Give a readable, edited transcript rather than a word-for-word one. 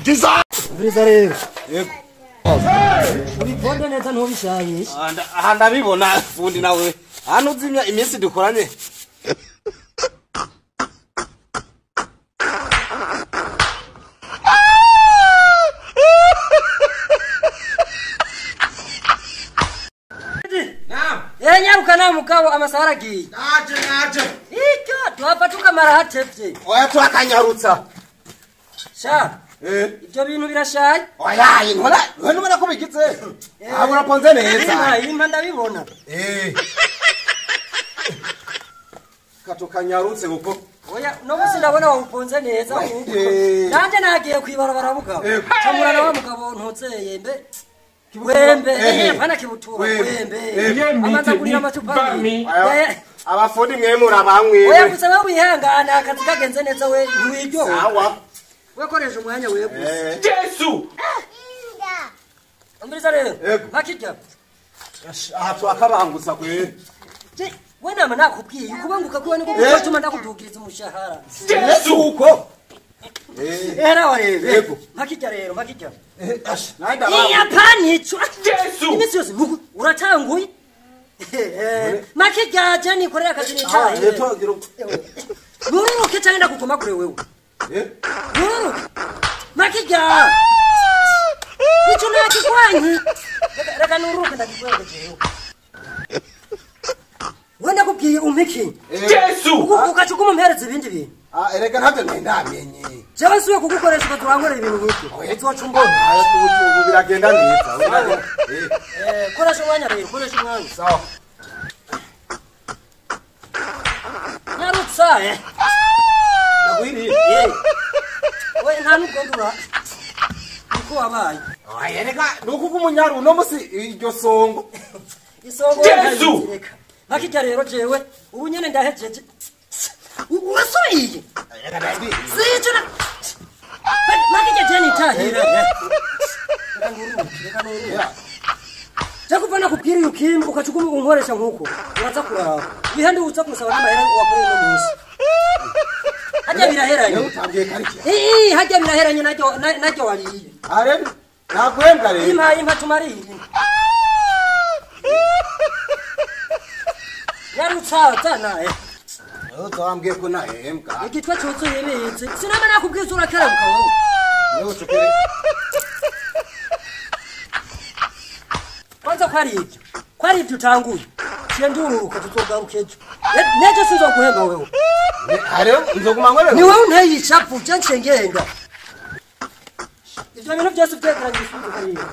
Giza! Brizare. Yego. Uri bonde neza ntubishaye. Ndabibona fundi nawe. Hano uzimya iminsi dukoranye. Nyaruka na mugabo amasara agiye. Naje. Icyo twapfa tukamara hatevye. Oya twakanyarutsa. Sha. Ibyo bintu birashaye. Oya inkora, we nubona ko bigize. Abo uraponze neza. Impa ndabibona. Katukanyarutse kuko. Oya no gusi ndabona waponze neza ahubwo. Nanje nagiye kwibarabara mugabo. Camurana wa mugabo ntutseye mbe. Wembe, pana kibutura wembe. Amaza kurira amacupa. Abafundi mwe murabamwe. Oya gusaba wihangana akazi kagenze neza we ntiwiryo. Sawa. We koresha umwanya we gusa. Yesu. Umbiriza rero. Hakijya. Aha twakabangutsa kwe. Je, we nama nakubwiye kubanguka kuba niko gutuma ndakudugiriza umushahara. Yesu uko. Era warebe. Yego. Hakijya rero, hakijya. Naida baba. Iya panicho. Yesu. Imisi yose uratanguye. Makijya jani korera akazi n'icyayi. Nuruke cyangwa ndakugoma kure wewe. Nuruke. Makijya. Ico nakikwanyi. Reka nuruke ndakikwanyi jewe. Wenda kubwiye umpiki. Yesu. Ukachukuma mpereze ibindi bintu. Erega ntabyo ndamenye. Jewe suye kugukoresha ukaturangora ibintu nk'ibyo. Uzoca umbona. Ubu biragenda neza. Koresha umwanya rero, koresha umwanya. Sawa. Nyarutsa Nagwiri. We nta nugondura. Niko wabaye. Erega nuko umunyaru no musi iryo songo. Isongo Yesu. Hakijya rero jewe ubu nyene ndahejeje. Urasubiye. Sijuna. Makijya jeni tahira. Jakuvana kubwira yukimba ukachukuma unkoresha nkuko. Uraza kuraba. Bihande uza kumusaba n'amahera wakoreye no munsi. Hajya biraheranye. Hajya biraheranye najyo wariye. Are nakwembwa rero. Impa tumariye. Yarutsa nae. Utambwiye ko nahembwa. Igitwa cyotso yebetse. Sinama nakubwiza urakarabuka wowe. Leo chokere. Kwanza kwari ibyo utanguye. Cyenduruka tuzogaruka ejo. Neje sinzoguhemba wewe. Are nzoguma ngore. Ni wowe unteye icapu cyo ncengenda. Ibyo bintu byose byegeranye isuku hariya.